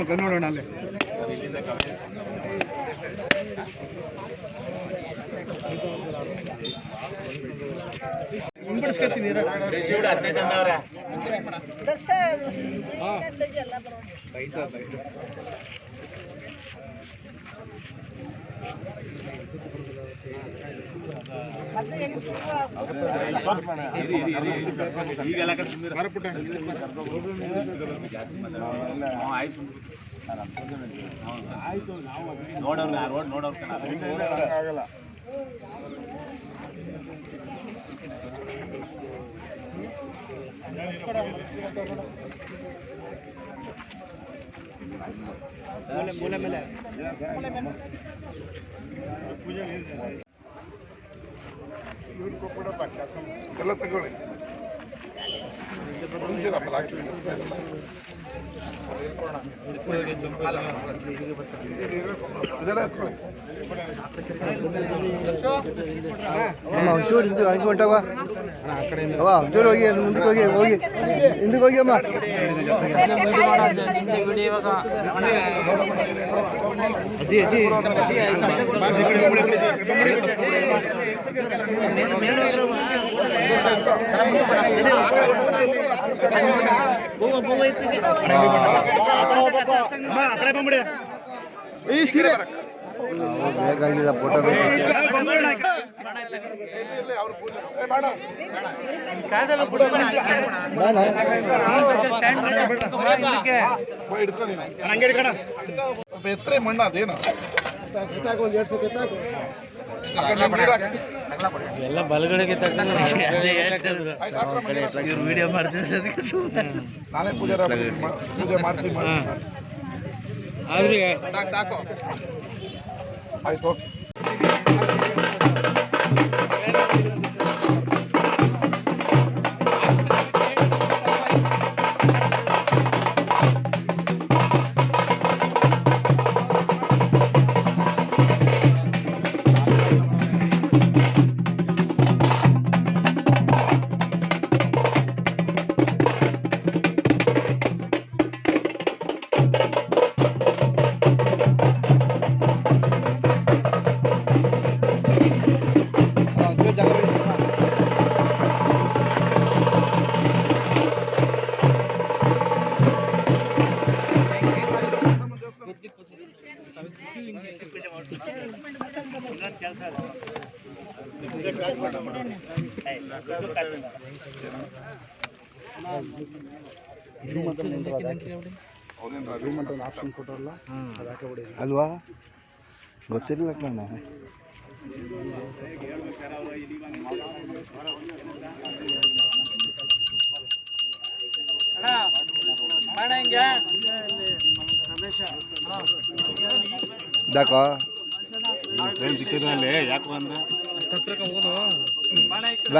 ಕನ್ನೋಡೋಣ ಅಲ್ಲೇ ಸಿಂಪಡಿಸ್ಕೊತೀನಿ ನೋಡೋರು ರೋಡ್ ನೋಡೋರು ಆಗಲ್ಲ. ಎಲ್ಲ ತಗೊಳ್ಳಿ ಒಂಚೂರು ಹಿಂದೆ ಹಂಗೆ ಹೊಂಟವ ಒಂಚೂರು ಹೋಗಿ ಮುಂದಕ್ಕೆ ಹೋಗಿ ಹೋಗಿ ಹಿಂದಕ್ಕೆ ಹೋಗಿ ಅಮ್ಮ ಅಜ್ಜಿ ಅಜ್ಜಿ ಈ ಸೀರೆ ಬೇಕಾಗಿಲ್ಲ ಫೋಟೋ ಎತ್ತರ ಮಣ್ಣ ಅದೇನು ಎಲ್ಲ ಬಲಗಡೆಗೆ ವಿಡಿಯೋ ಮಾಡ್ತಿದ್ರೆ ನಾನೇ ಪೂಜೆ ಮಾಡಿಸಿ ಆದ್ರೆ ಸಾಕು ಆಯ್ತು. ಆಪ್ಷನ್ ಕೊಟ್ಟರಲ್ಲ ಅಲ್ವಾ ಗೊತ್ತಿರಲಿಲ್ಲ ಕಣ ಯಾಕೋ ಸಿಕ್ಕಿದ್ರಲ್ಲಿ ಯಾಕೆ ಅಂದ್ರೆ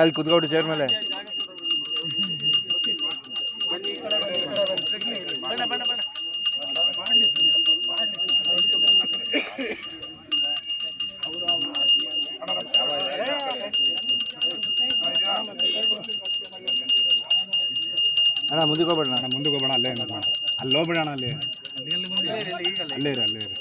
ಅಲ್ಲಿ ಕುತ್ಕೊಂಡು ಚೇರ್ ಮೇಲೆ ಅಣ್ಣ ಮುಂದಕ್ಕೆ ಹೋಗ್ಬೇಡ ಮುಂದಕ್ಕೆ ಹೋಗೋಣ ಅಲ್ಲೇ ಅಲ್ಲಿ ಹೋಗ್ಬಿಡೋಣ ಅಲ್ಲಿ ಅಲ್ಲೇ ಇರಿ ಅಲ್ಲೇ ಇರಿ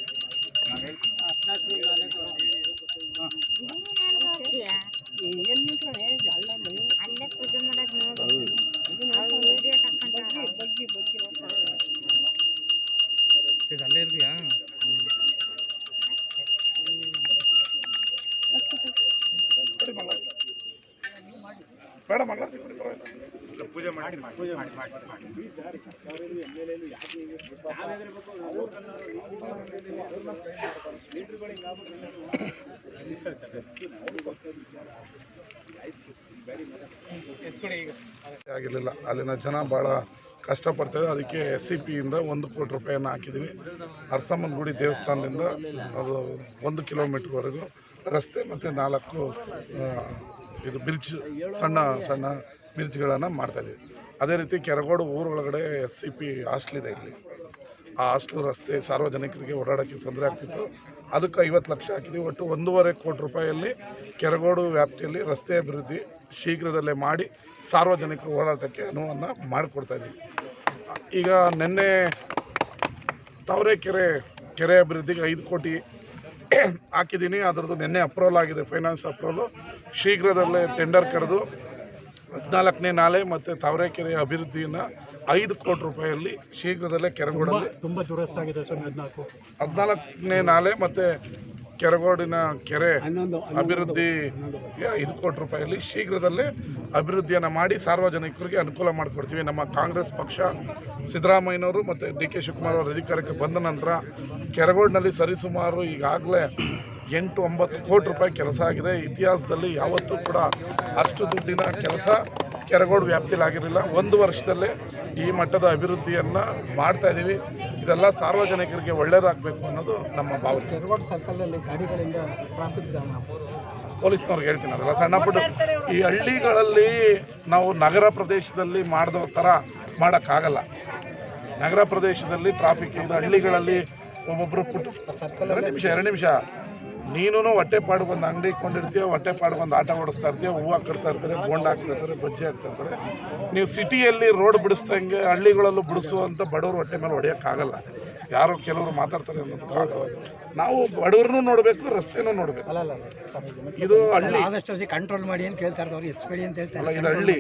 ಅಲ್ಲೇ ಇರ್ತೀಯಾ ಬೇಡ ಮಗ ಪೂಜೆ ಮಾಡಿ ಪೂಜೆ ಮಾಡಿ ಆಗಿರಲಿಲ್ಲ. ಅಲ್ಲಿನ ಜನ ಭಾಳ ಕಷ್ಟಪಡ್ತಾರೆ. ಅದಕ್ಕೆ SCP ಇಂದ 1 ಕೋಟಿ ರೂಪಾಯಿಯನ್ನು ಹಾಕಿದ್ದೀವಿ. ಅರಸಮ್ಮನ ಗುಡಿ ದೇವಸ್ಥಾನದಿಂದ ಅದು 1 ಕಿಲೋಮೀಟ್ರ್ವರೆಗೂ ರಸ್ತೆ ಮತ್ತು 4 ಇದು ಬ್ರಿಡ್ಜ್ ಸಣ್ಣ ಸಣ್ಣ ಬ್ರಿಡ್ಜ್ಗಳನ್ನು ಮಾಡ್ತಾಯಿದ್ದೀವಿ. ಅದೇ ರೀತಿ ಕೆರಗೋಡು ಊರೊಳಗಡೆ SCP ಹಾಸ್ಟೆಲ್ ಇದೆ. ಇಲ್ಲಿ ಆ ಹಾಸ್ಟೆಲ್ ರಸ್ತೆ ಸಾರ್ವಜನಿಕರಿಗೆ ಓಡಾಡೋಕ್ಕೆ ತೊಂದರೆ ಆಗ್ತಿತ್ತು. ಅದಕ್ಕೆ 50 ಲಕ್ಷ ಹಾಕಿದ್ದೀವಿ. ಒಟ್ಟು 1.5 ಕೋಟಿ ರೂಪಾಯಿಯಲ್ಲಿ ಕೆರಗೋಡು ವ್ಯಾಪ್ತಿಯಲ್ಲಿ ರಸ್ತೆ ಅಭಿವೃದ್ಧಿ ಶೀಘ್ರದಲ್ಲೇ ಮಾಡಿ ಸಾರ್ವಜನಿಕರು ಓಡಾಟಕ್ಕೆ ಅನುವನ್ನು ಮಾಡಿಕೊಡ್ತಾಯಿದ್ದೀವಿ. ಈಗ ನಿನ್ನೆ ತಾವರೆಕೆರೆ ಕೆರೆ ಅಭಿವೃದ್ಧಿಗೆ 5 ಕೋಟಿ ಹಾಕಿದ್ದೀನಿ. ಅದರದ್ದು ನಿನ್ನೆ ಅಪ್ರೂವಲ್ ಆಗಿದೆ, ಫೈನಾನ್ಸ್ ಅಪ್ರೂವಲು. ಶೀಘ್ರದಲ್ಲೇ ಟೆಂಡರ್ ಕರೆದು 14ನೇ ನಾಲೆ ಮತ್ತು ತಾವರೆಕೆರೆ ಅಭಿವೃದ್ಧಿಯನ್ನು 5 ಕೋಟಿ ರೂಪಾಯಿಯಲ್ಲಿ ಶೀಘ್ರದಲ್ಲೇ ಕೆರಗೋಡಲ್ಲಿ ತುಂಬ ದುರಸ್ತಾಗಿದೆ ಸರ್. 14ನೇ ನಾಲೆ ಮತ್ತು ಕೆರಗೋಡಿನ ಕೆರೆ ಅಭಿವೃದ್ಧಿಗೆ 5 ಕೋಟಿ ರೂಪಾಯಿಯಲ್ಲಿ ಶೀಘ್ರದಲ್ಲೇ ಅಭಿವೃದ್ಧಿಯನ್ನು ಮಾಡಿ ಸಾರ್ವಜನಿಕರಿಗೆ ಅನುಕೂಲ ಮಾಡಿಕೊಡ್ತೀವಿ. ನಮ್ಮ ಕಾಂಗ್ರೆಸ್ ಪಕ್ಷ ಸಿದ್ದರಾಮಯ್ಯನವರು ಮತ್ತು DK ಶಿವಕುಮಾರ್ ಅವರು ಅಧಿಕಾರಕ್ಕೆ ಬಂದ ನಂತರ ಕೆರಗೋಡಿನಲ್ಲಿ ಸರಿಸುಮಾರು ಈಗಾಗಲೇ 8-9 ಕೋಟಿ ರೂಪಾಯಿ ಕೆಲಸ ಆಗಿದೆ. ಇತಿಹಾಸದಲ್ಲಿ ಯಾವತ್ತೂ ಕೂಡ ಅಷ್ಟು ದುಡ್ಡಿನ ಕೆಲಸ ಕೆರಗೋಡು ವ್ಯಾಪ್ತಿಯಲ್ಲಿ ಆಗಿರಲಿಲ್ಲ. 1 ವರ್ಷದಲ್ಲೇ ಈ ಮಟ್ಟದ ಅಭಿವೃದ್ಧಿಯನ್ನು ಮಾಡ್ತಾಯಿದ್ದೀವಿ. ಇದೆಲ್ಲ ಸಾರ್ವಜನಿಕರಿಗೆ ಒಳ್ಳೆಯದಾಗಬೇಕು ಅನ್ನೋದು ನಮ್ಮ ಭಾವನೆ. ಕೆರಗೋಡು ಸರ್ಕಲಲ್ಲಿ ಗಾಡಿಗಳಿಂದ ಟ್ರಾಫಿಕ್ ಜಾಮ್. ಪೊಲೀಸ್ನವ್ರಿಗೆ ಹೇಳ್ತೀನಿ, ಅದೆಲ್ಲ ಸಣ್ಣ ಪುಟ್ಟ ಈ ಹಳ್ಳಿಗಳಲ್ಲಿ ನಾವು ನಗರ ಪ್ರದೇಶದಲ್ಲಿ ಮಾಡಿದೋ ಥರ ಮಾಡೋಕ್ಕಾಗಲ್ಲ. ನಗರ ಪ್ರದೇಶದಲ್ಲಿ ಟ್ರಾಫಿಕ್ ಇದೆ, ಹಳ್ಳಿಗಳಲ್ಲಿ ಒಬ್ಬೊಬ್ಬರು ಸರ್ಕಲ್ 2 ನಿಮಿಷ ನೀನು ಹೊಟ್ಟೆಪಾಡಿಗೊಂದು ಅಂಗಡಿ ಇಟ್ಕೊಂಡಿರ್ತೀಯ, ಹೊಟ್ಟೆಪಾಡಿಗೊಂದು ಆಟ ಓಡಿಸ್ತಾ ಇರ್ತೀಯ, ಹೂವು ಹಾಕಿರ್ತಾ ಇರ್ತಾರೆ, ಬೋಂಡ್ ಹಾಕ್ತಿರ್ತಾರೆ, ಬಜ್ಜಿ ಹಾಕ್ತಾ ಇರ್ತಾರೆ. ನೀವು ಸಿಟಿಯಲ್ಲಿ ರೋಡ್ ಬಿಡಿಸ್ದಂಗೆ ಹಳ್ಳಿಗಳಲ್ಲೂ ಬಿಡಿಸುವಂಥ ಬಡವರು ಹೊಟ್ಟೆ ಮೇಲೆ ಹೊಡೆಯೋಕ್ಕಾಗಲ್ಲ. ಯಾರೋ ಕೆಲವರು ಮಾತಾಡ್ತಾರೆ ಅನ್ನೋದಕ್ಕಾಗಲ್ಲ. ನಾವು ಬಡವ್ರನ್ನೂ ನೋಡಬೇಕು, ರಸ್ತೆನೂ ನೋಡಬೇಕು. ಇದು ಹಳ್ಳಿ, ಆದಷ್ಟು ಕಂಟ್ರೋಲ್ ಮಾಡಿ ಅಂತ ಕೇಳ್ತಾರೆ. ಅವ್ರು ಎಕ್ಸ್ಪೀರಿಯನ್ಸ್ ಹೇಳ್ತಾರೆ. ಇದು ಹಳ್ಳಿ.